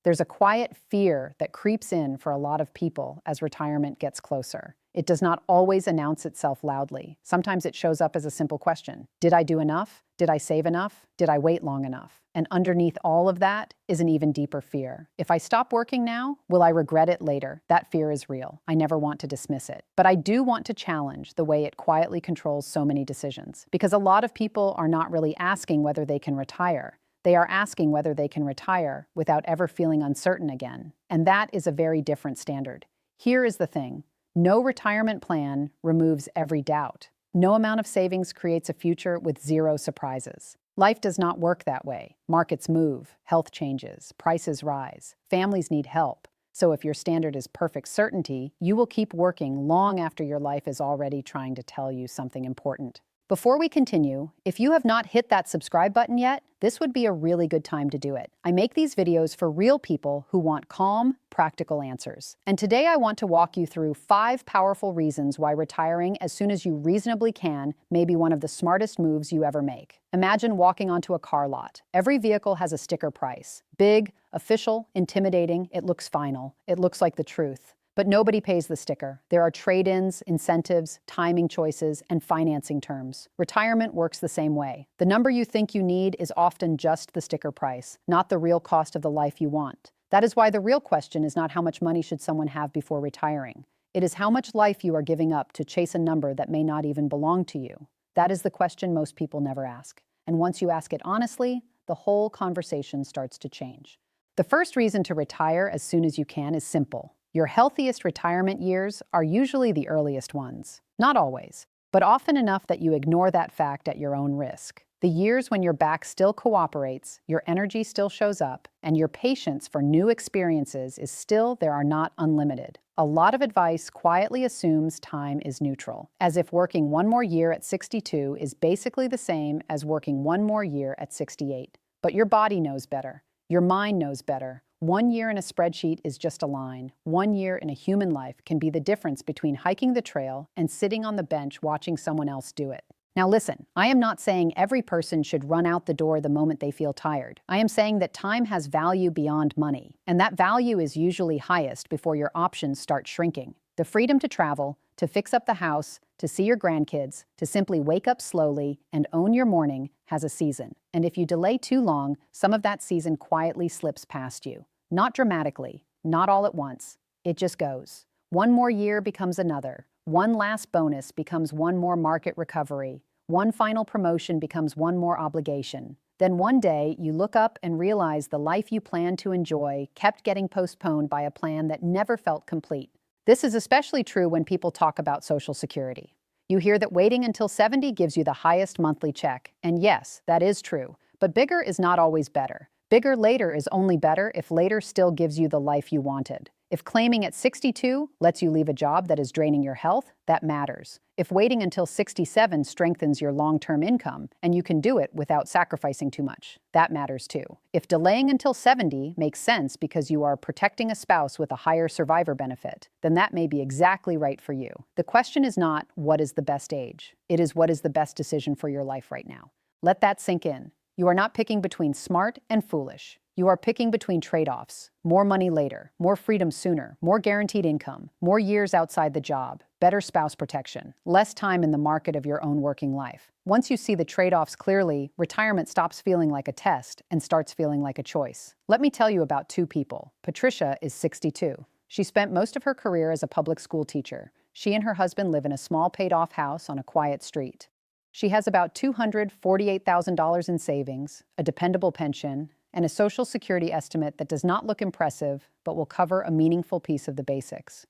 There's a quiet fear that creeps in for a lot of people as retirement gets closer. It does not always announce itself loudly. Sometimes it shows up as a simple question. Did I do enough? Did I save enough? Did I wait long enough? And underneath all of that is an even deeper fear. If I stop working now, will I regret it later? That fear is real. I never want to dismiss it. But I do want to challenge the way it quietly controls so many decisions. Because a lot of people are not really asking whether they can retire. They are asking whether they can retire without ever feeling uncertain again. And that is a very different standard. Here is the thing. No retirement plan removes every doubt. No amount of savings creates a future with zero surprises. Life does not work that way. Markets move, health changes, prices rise, families need help. So if your standard is perfect certainty, you will keep working long after your life is already trying to tell you something important. Before we continue, if you have not hit that subscribe button yet, this would be a really good time to do it. I make these videos for real people who want calm, practical answers. And today I want to walk you through 5 powerful reasons why retiring as soon as you reasonably can may be one of the smartest moves you ever make. Imagine walking onto a car lot. Every vehicle has a sticker price. Big, official, intimidating, it looks final. It looks like the truth. But nobody pays the sticker. There are trade-ins, incentives, timing choices, and financing terms. Retirement works the same way. The number you think you need is often just the sticker price, not the real cost of the life you want. That is why the real question is not how much money should someone have before retiring. It is how much life you are giving up to chase a number that may not even belong to you. That is the question most people never ask. And once you ask it honestly, the whole conversation starts to change. The first reason to retire as soon as you can is simple. Your healthiest retirement years are usually the earliest ones. Not always, but often enough that you ignore that fact at your own risk. The years when your back still cooperates, your energy still shows up, and your patience for new experiences is still there are not unlimited. A lot of advice quietly assumes time is neutral, as if working one more year at 62 is basically the same as working one more year at 68. But your body knows better. Your mind knows better. 1 year in a spreadsheet is just a line. 1 year in a human life can be the difference between hiking the trail and sitting on the bench watching someone else do it. Now listen, I am not saying every person should run out the door the moment they feel tired. I am saying that time has value beyond money, and that value is usually highest before your options start shrinking. The freedom to travel, to fix up the house, to see your grandkids, to simply wake up slowly and own your morning has a season. And if you delay too long, some of that season quietly slips past you. Not dramatically, not all at once. It just goes. One more year becomes another. One last bonus becomes one more market recovery. One final promotion becomes one more obligation. Then one day, you look up and realize the life you planned to enjoy kept getting postponed by a plan that never felt complete. This is especially true when people talk about Social Security. You hear that waiting until 70 gives you the highest monthly check. And yes, that is true. But bigger is not always better. Bigger later is only better if later still gives you the life you wanted. If claiming at 62 lets you leave a job that is draining your health, that matters. If waiting until 67 strengthens your long-term income, and you can do it without sacrificing too much, that matters too. If delaying until 70 makes sense because you are protecting a spouse with a higher survivor benefit, then that may be exactly right for you. The question is not, what is the best age? It is, what is the best decision for your life right now? Let that sink in. You are not picking between smart and foolish. You are picking between trade-offs. More money later, more freedom sooner, more guaranteed income, more years outside the job, better spouse protection, less time in the market of your own working life. Once you see the trade-offs clearly, retirement stops feeling like a test and starts feeling like a choice. Let me tell you about 2 people. Patricia is 62. She spent most of her career as a public school teacher. She and her husband live in a small paid-off house on a quiet street. She has about $248,000 in savings, a dependable pension, and a Social Security estimate that does not look impressive, but will cover a meaningful piece of the basics.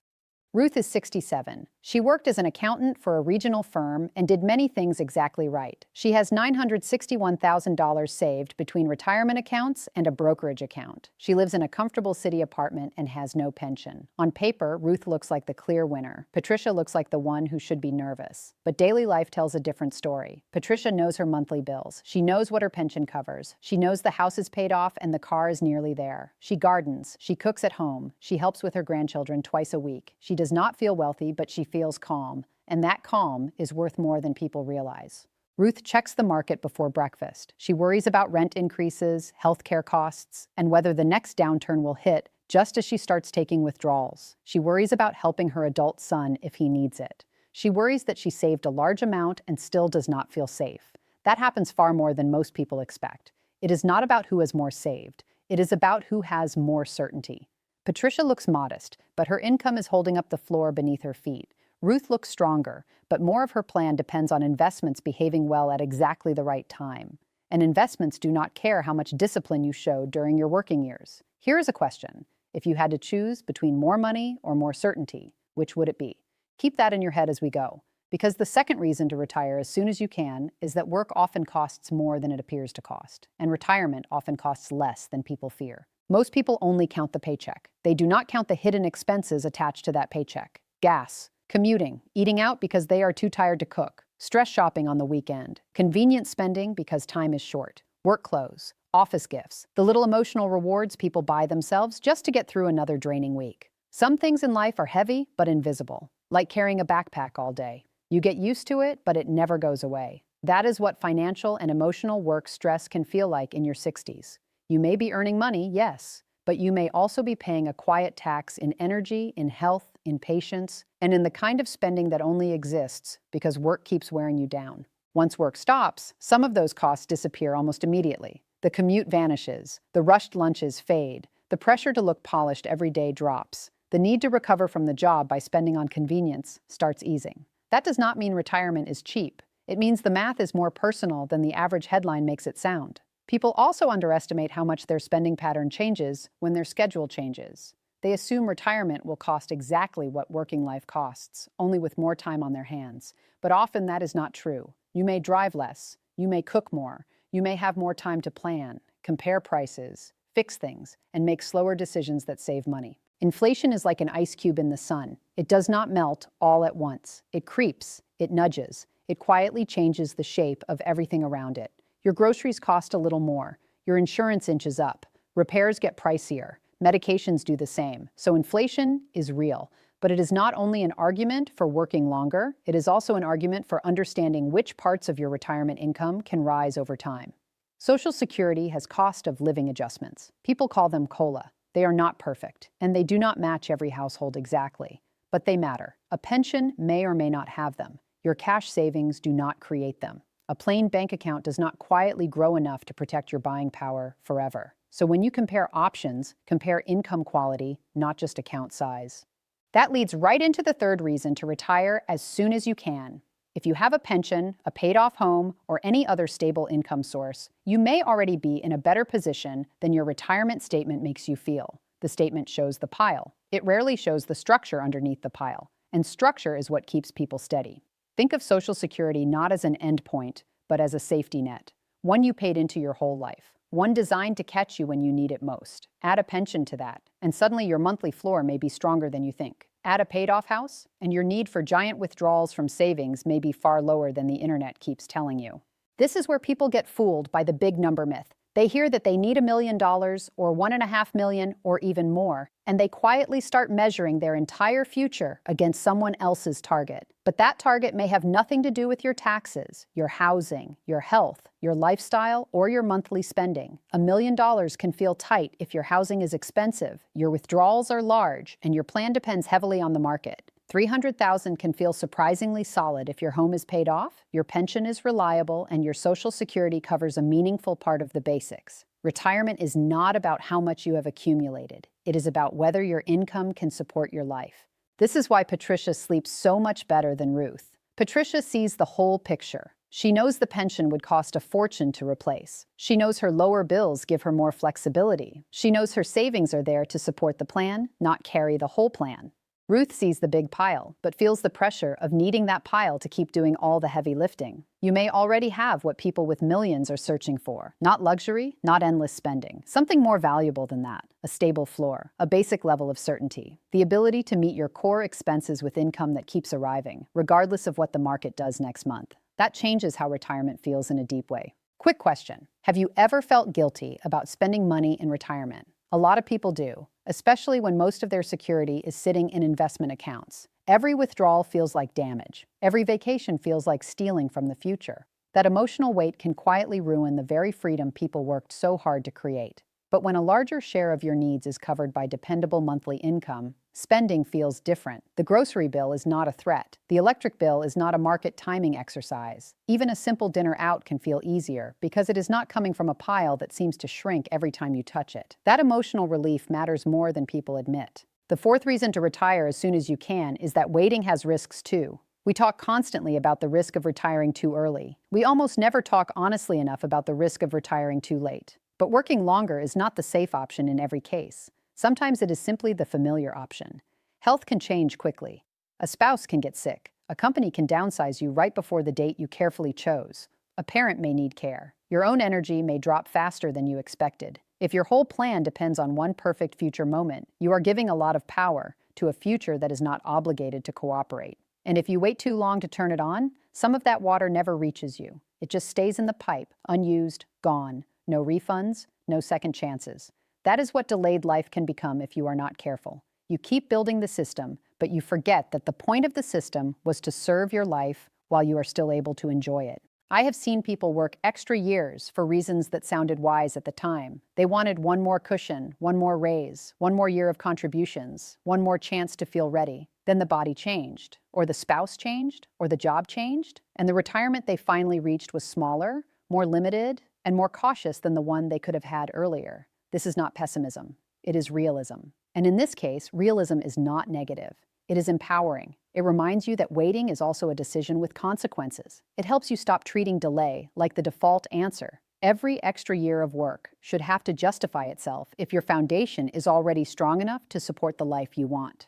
Ruth is 67. She worked as an accountant for a regional firm and did many things exactly right. She has $961,000 saved between retirement accounts and a brokerage account. She lives in a comfortable city apartment and has no pension. On paper, Ruth looks like the clear winner. Patricia looks like the one who should be nervous. But daily life tells a different story. Patricia knows her monthly bills. She knows what her pension covers. She knows the house is paid off and the car is nearly there. She gardens. She cooks at home. She helps with her grandchildren twice a week. She does not feel wealthy, but she feels calm, and that calm is worth more than people realize. Ruth checks the market before breakfast. She worries about rent increases, healthcare costs, and whether the next downturn will hit just as she starts taking withdrawals. She worries about helping her adult son if he needs it. She worries that she saved a large amount and still does not feel safe. That happens far more than most people expect. It is not about who has more saved. It is about who has more certainty. Patricia looks modest, but her income is holding up the floor beneath her feet. Ruth looks stronger, but more of her plan depends on investments behaving well at exactly the right time. And investments do not care how much discipline you showed during your working years. Here is a question. If you had to choose between more money or more certainty, which would it be? Keep that in your head as we go. Because the second reason to retire as soon as you can is that work often costs more than it appears to cost, and retirement often costs less than people fear. Most people only count the paycheck. They do not count the hidden expenses attached to that paycheck. Gas, commuting, eating out because they are too tired to cook, stress shopping on the weekend, convenient spending because time is short, work clothes, office gifts, the little emotional rewards people buy themselves just to get through another draining week. Some things in life are heavy but invisible, like carrying a backpack all day. You get used to it, but it never goes away. That is what financial and emotional work stress can feel like in your 60s. You may be earning money, yes, but you may also be paying a quiet tax in energy, in health, in patience, and in the kind of spending that only exists because work keeps wearing you down. Once work stops, some of those costs disappear almost immediately. The commute vanishes, the rushed lunches fade, the pressure to look polished every day drops. The need to recover from the job by spending on convenience starts easing. That does not mean retirement is cheap. It means the math is more personal than the average headline makes it sound. People also underestimate how much their spending pattern changes when their schedule changes. They assume retirement will cost exactly what working life costs, only with more time on their hands. But often that is not true. You may drive less, you may cook more, you may have more time to plan, compare prices, fix things, and make slower decisions that save money. Inflation is like an ice cube in the sun. It does not melt all at once. It creeps, it nudges, it quietly changes the shape of everything around it. Your groceries cost a little more, your insurance inches up, repairs get pricier, medications do the same. So inflation is real, but it is not only an argument for working longer, it is also an argument for understanding which parts of your retirement income can rise over time. Social Security has cost of living adjustments. People call them COLA. They are not perfect, and they do not match every household exactly, but they matter. A pension may or may not have them. Your cash savings do not create them. A plain bank account does not quietly grow enough to protect your buying power forever. So when you compare options, compare income quality, not just account size. That leads right into the third reason to retire as soon as you can. If you have a pension, a paid-off home, or any other stable income source, you may already be in a better position than your retirement statement makes you feel. The statement shows the pile. It rarely shows the structure underneath the pile, and structure is what keeps people steady. Think of Social Security not as an endpoint, but as a safety net, one you paid into your whole life, one designed to catch you when you need it most. Add a pension to that, and suddenly your monthly floor may be stronger than you think. Add a paid-off house, and your need for giant withdrawals from savings may be far lower than the internet keeps telling you. This is where people get fooled by the big number myth. They hear that they need $1 million, or $1.5 million, or even more, and they quietly start measuring their entire future against someone else's target. But that target may have nothing to do with your taxes, your housing, your health, your lifestyle, or your monthly spending. $1 million can feel tight if your housing is expensive, your withdrawals are large, and your plan depends heavily on the market. $300,000 can feel surprisingly solid if your home is paid off, your pension is reliable, and your Social Security covers a meaningful part of the basics. Retirement is not about how much you have accumulated. It is about whether your income can support your life. This is why Patricia sleeps so much better than Ruth. Patricia sees the whole picture. She knows the pension would cost a fortune to replace. She knows her lower bills give her more flexibility. She knows her savings are there to support the plan, not carry the whole plan. Ruth sees the big pile, but feels the pressure of needing that pile to keep doing all the heavy lifting. You may already have what people with millions are searching for. Not luxury, not endless spending. Something more valuable than that. A stable floor, a basic level of certainty. The ability to meet your core expenses with income that keeps arriving, regardless of what the market does next month. That changes how retirement feels in a deep way. Quick question. Have you ever felt guilty about spending money in retirement? A lot of people do, especially when most of their security is sitting in investment accounts. Every withdrawal feels like damage. Every vacation feels like stealing from the future. That emotional weight can quietly ruin the very freedom people worked so hard to create. But when a larger share of your needs is covered by dependable monthly income, spending feels different. The grocery bill is not a threat. The electric bill is not a market timing exercise. Even a simple dinner out can feel easier because it is not coming from a pile that seems to shrink every time you touch it. That emotional relief matters more than people admit. The fourth reason to retire as soon as you can is that waiting has risks too. We talk constantly about the risk of retiring too early. We almost never talk honestly enough about the risk of retiring too late. But working longer is not the safe option in every case. Sometimes it is simply the familiar option. Health can change quickly. A spouse can get sick. A company can downsize you right before the date you carefully chose. A parent may need care. Your own energy may drop faster than you expected. If your whole plan depends on one perfect future moment, you are giving a lot of power to a future that is not obligated to cooperate. And if you wait too long to turn it on, some of that water never reaches you. It just stays in the pipe, unused, gone. No refunds, no second chances. That is what delayed life can become if you are not careful. You keep building the system, but you forget that the point of the system was to serve your life while you are still able to enjoy it. I have seen people work extra years for reasons that sounded wise at the time. They wanted one more cushion, one more raise, one more year of contributions, one more chance to feel ready. Then the body changed, or the spouse changed, or the job changed, and the retirement they finally reached was smaller, more limited, and more cautious than the one they could have had earlier. This is not pessimism. It is realism. And in this case, realism is not negative. It is empowering. It reminds you that waiting is also a decision with consequences. It helps you stop treating delay like the default answer. Every extra year of work should have to justify itself if your foundation is already strong enough to support the life you want.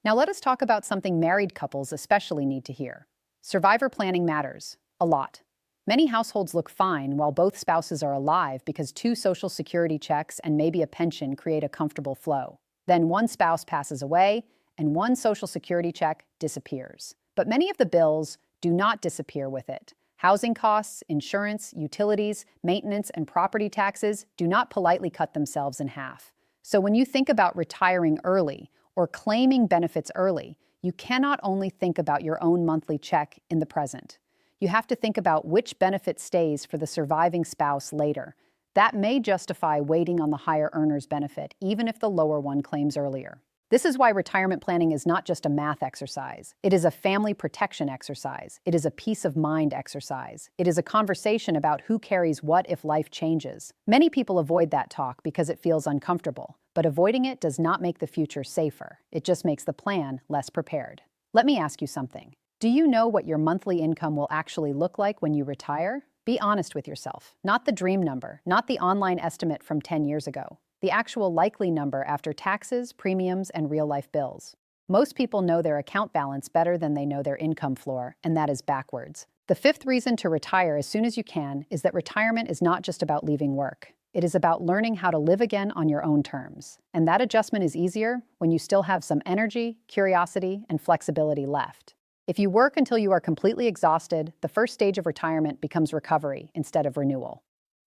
Now let us talk about something married couples especially need to hear. Survivor planning matters a lot. Many households look fine while both spouses are alive because 2 Social Security checks and maybe a pension create a comfortable flow. Then one spouse passes away and one Social Security check disappears. But many of the bills do not disappear with it. Housing costs, insurance, utilities, maintenance, and property taxes do not politely cut themselves in half. So when you think about retiring early or claiming benefits early, you cannot only think about your own monthly check in the present. You have to think about which benefit stays for the surviving spouse later. That may justify waiting on the higher earner's benefit, even if the lower one claims earlier. This is why retirement planning is not just a math exercise. It is a family protection exercise. It is a peace of mind exercise. It is a conversation about who carries what if life changes. Many people avoid that talk because it feels uncomfortable, but avoiding it does not make the future safer. It just makes the plan less prepared. Let me ask you something. Do you know what your monthly income will actually look like when you retire? Be honest with yourself. Not the dream number, not the online estimate from 10 years ago. The actual likely number after taxes, premiums, and real-life bills. Most people know their account balance better than they know their income floor, and that is backwards. The fifth reason to retire as soon as you can is that retirement is not just about leaving work. It is about learning how to live again on your own terms. And that adjustment is easier when you still have some energy, curiosity, and flexibility left. If you work until you are completely exhausted, the first stage of retirement becomes recovery instead of renewal.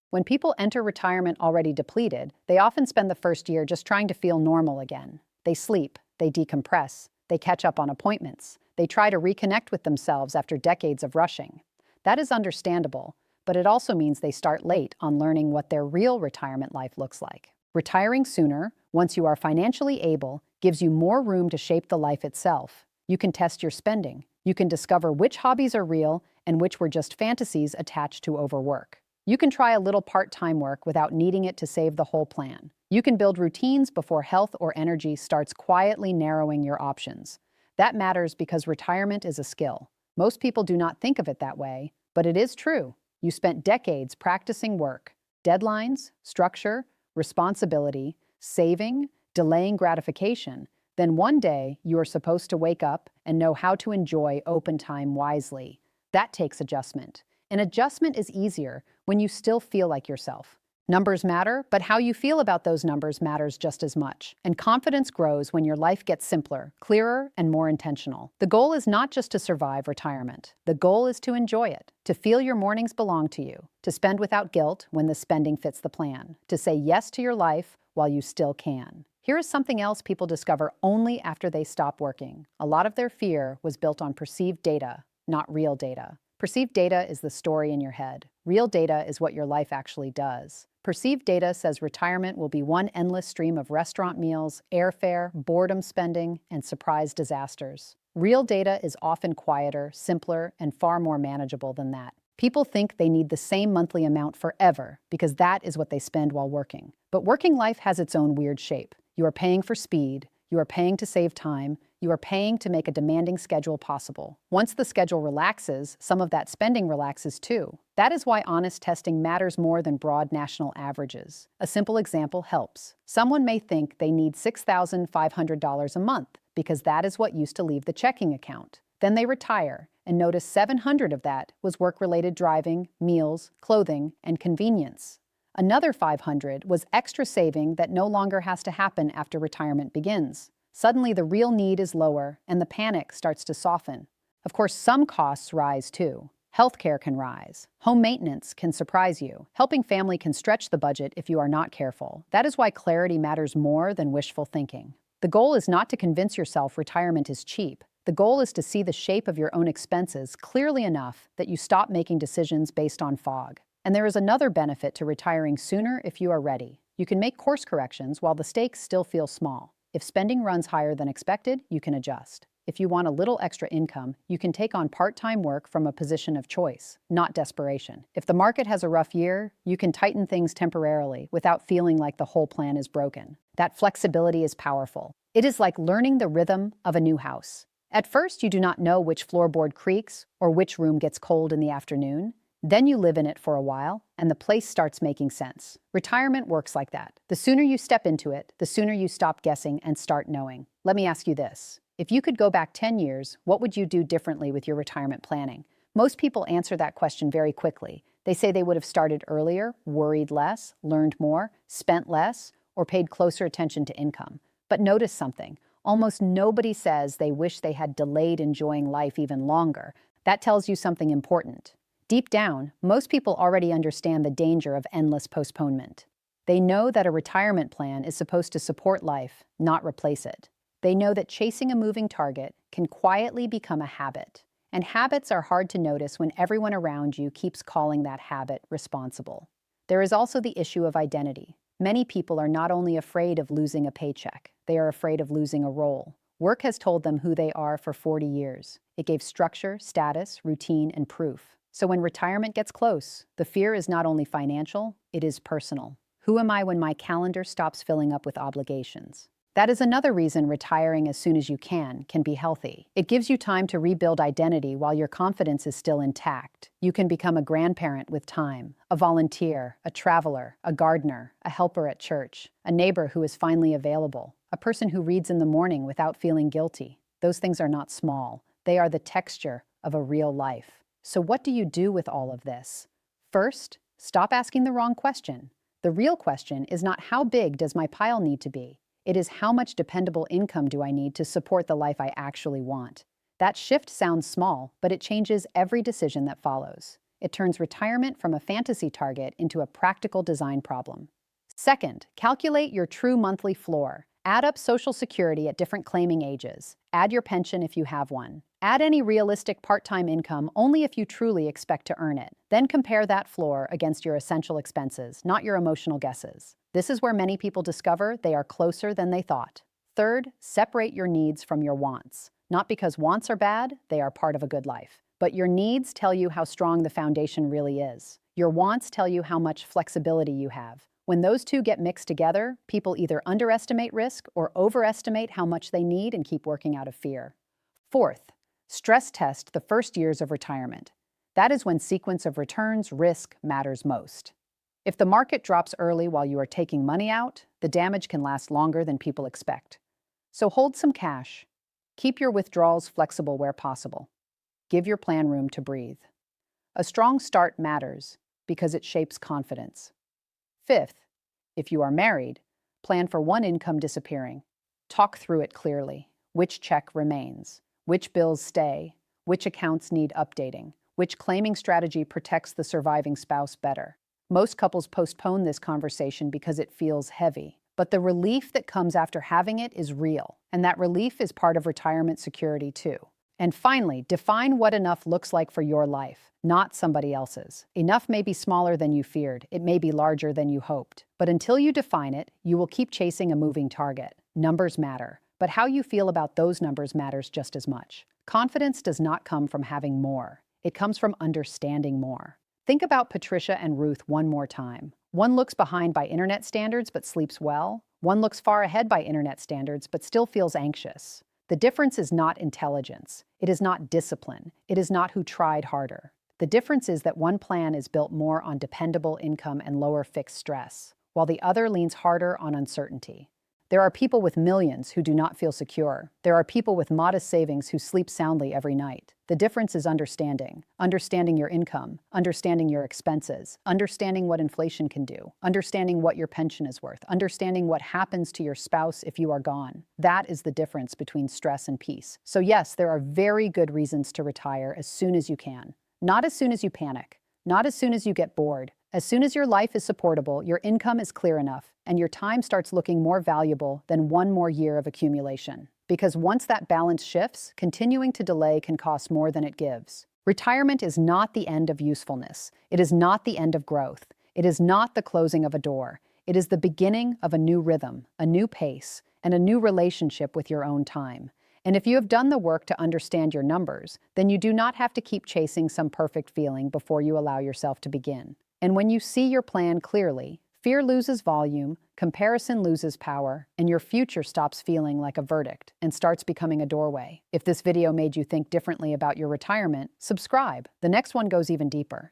When people enter retirement already depleted, they often spend the first year just trying to feel normal again. They sleep, they decompress, they catch up on appointments, they try to reconnect with themselves after decades of rushing. That is understandable, but it also means they start late on learning what their real retirement life looks like. Retiring sooner, once you are financially able, gives you more room to shape the life itself. You can test your spending. You can discover which hobbies are real and which were just fantasies attached to overwork. You can try a little part-time work without needing it to save the whole plan. You can build routines before health or energy starts quietly narrowing your options. That matters because retirement is a skill. Most people do not think of it that way, but it is true. You spent decades practicing work, deadlines, structure, responsibility, saving, delaying gratification. Then one day, you are supposed to wake up and know how to enjoy open time wisely. That takes adjustment. An adjustment is easier when you still feel like yourself. Numbers matter, but how you feel about those numbers matters just as much. And confidence grows when your life gets simpler, clearer, and more intentional. The goal is not just to survive retirement. The goal is to enjoy it, to feel your mornings belong to you, to spend without guilt when the spending fits the plan, to say yes to your life while you still can. Here is something else people discover only after they stop working. A lot of their fear was built on perceived data, not real data. Perceived data is the story in your head. Real data is what your life actually does. Perceived data says retirement will be one endless stream of restaurant meals, airfare, boredom spending, and surprise disasters. Real data is often quieter, simpler, and far more manageable than that. People think they need the same monthly amount forever because that is what they spend while working. But working life has its own weird shape. You are paying for speed, you are paying to save time, you are paying to make a demanding schedule possible. Once the schedule relaxes, some of that spending relaxes too. That is why honest testing matters more than broad national averages. A simple example helps. Someone may think they need $6,500 a month because that is what used to leave the checking account. Then they retire and notice $700 of that was work-related driving, meals, clothing, and convenience. Another $500 was extra saving that no longer has to happen after retirement begins. Suddenly, the real need is lower, and the panic starts to soften. Of course, some costs rise too. Healthcare can rise. Home maintenance can surprise you. Helping family can stretch the budget if you are not careful. That is why clarity matters more than wishful thinking. The goal is not to convince yourself retirement is cheap. The goal is to see the shape of your own expenses clearly enough that you stop making decisions based on fog. And there is another benefit to retiring sooner if you are ready. You can make course corrections while the stakes still feel small. If spending runs higher than expected, you can adjust. If you want a little extra income, you can take on part-time work from a position of choice, not desperation. If the market has a rough year, you can tighten things temporarily without feeling like the whole plan is broken. That flexibility is powerful. It is like learning the rhythm of a new house. At first, you do not know which floorboard creaks or which room gets cold in the afternoon. Then you live in it for a while, and the place starts making sense. Retirement works like that. The sooner you step into it, the sooner you stop guessing and start knowing. Let me ask you this. If you could go back 10 years, what would you do differently with your retirement planning? Most people answer that question very quickly. They say they would have started earlier, worried less, learned more, spent less, or paid closer attention to income. But notice something. Almost nobody says they wish they had delayed enjoying life even longer. That tells you something important. Deep down, most people already understand the danger of endless postponement. They know that a retirement plan is supposed to support life, not replace it. They know that chasing a moving target can quietly become a habit. And habits are hard to notice when everyone around you keeps calling that habit responsible. There is also the issue of identity. Many people are not only afraid of losing a paycheck, they are afraid of losing a role. Work has told them who they are for 40 years. It gave structure, status, routine, and proof. So when retirement gets close, the fear is not only financial, it is personal. Who am I when my calendar stops filling up with obligations? That is another reason retiring as soon as you can be healthy. It gives you time to rebuild identity while your confidence is still intact. You can become a grandparent with time, a volunteer, a traveler, a gardener, a helper at church, a neighbor who is finally available, a person who reads in the morning without feeling guilty. Those things are not small. They are the texture of a real life. So what do you do with all of this? First, stop asking the wrong question. The real question is not how big does my pile need to be? It is how much dependable income do I need to support the life I actually want? That shift sounds small, but it changes every decision that follows. It turns retirement from a fantasy target into a practical design problem. Second, calculate your true monthly floor. Add up Social Security at different claiming ages. Add your pension if you have one. Add any realistic part-time income only if you truly expect to earn it. Then compare that floor against your essential expenses, not your emotional guesses. This is where many people discover they are closer than they thought. Third, separate your needs from your wants. Not because wants are bad, they are part of a good life. But your needs tell you how strong the foundation really is. Your wants tell you how much flexibility you have. When those two get mixed together, people either underestimate risk or overestimate how much they need and keep working out of fear. Fourth, stress test the first years of retirement. That is when sequence of returns risk matters most. If the market drops early while you are taking money out, the damage can last longer than people expect. So hold some cash. Keep your withdrawals flexible where possible. Give your plan room to breathe. A strong start matters because it shapes confidence. Fifth, if you are married, plan for one income disappearing. Talk through it clearly. Which check remains? Which bills stay? Which accounts need updating? Which claiming strategy protects the surviving spouse better? Most couples postpone this conversation because it feels heavy. But the relief that comes after having it is real, and that relief is part of retirement security too. And finally, define what enough looks like for your life, not somebody else's. Enough may be smaller than you feared. It may be larger than you hoped. But until you define it, you will keep chasing a moving target. Numbers matter, but how you feel about those numbers matters just as much. Confidence does not come from having more. It comes from understanding more. Think about Patricia and Ruth one more time. One looks behind by internet standards but sleeps well. One looks far ahead by internet standards but still feels anxious. The difference is not intelligence. It is not discipline. It is not who tried harder. The difference is that one plan is built more on dependable income and lower fixed stress, while the other leans harder on uncertainty. There are people with millions who do not feel secure. There are people with modest savings who sleep soundly every night. The difference is understanding. Understanding your income, understanding your expenses, understanding what inflation can do, understanding what your pension is worth, understanding what happens to your spouse if you are gone. That is the difference between stress and peace. So yes, there are very good reasons to retire as soon as you can. Not as soon as you panic. Not as soon as you get bored. As soon as your life is supportable, your income is clear enough, and your time starts looking more valuable than one more year of accumulation. Because once that balance shifts, continuing to delay can cost more than it gives. Retirement is not the end of usefulness. It is not the end of growth. It is not the closing of a door. It is the beginning of a new rhythm, a new pace, and a new relationship with your own time. And if you have done the work to understand your numbers, then you do not have to keep chasing some perfect feeling before you allow yourself to begin. And when you see your plan clearly, fear loses volume, comparison loses power, and your future stops feeling like a verdict and starts becoming a doorway. If this video made you think differently about your retirement, subscribe. The next one goes even deeper.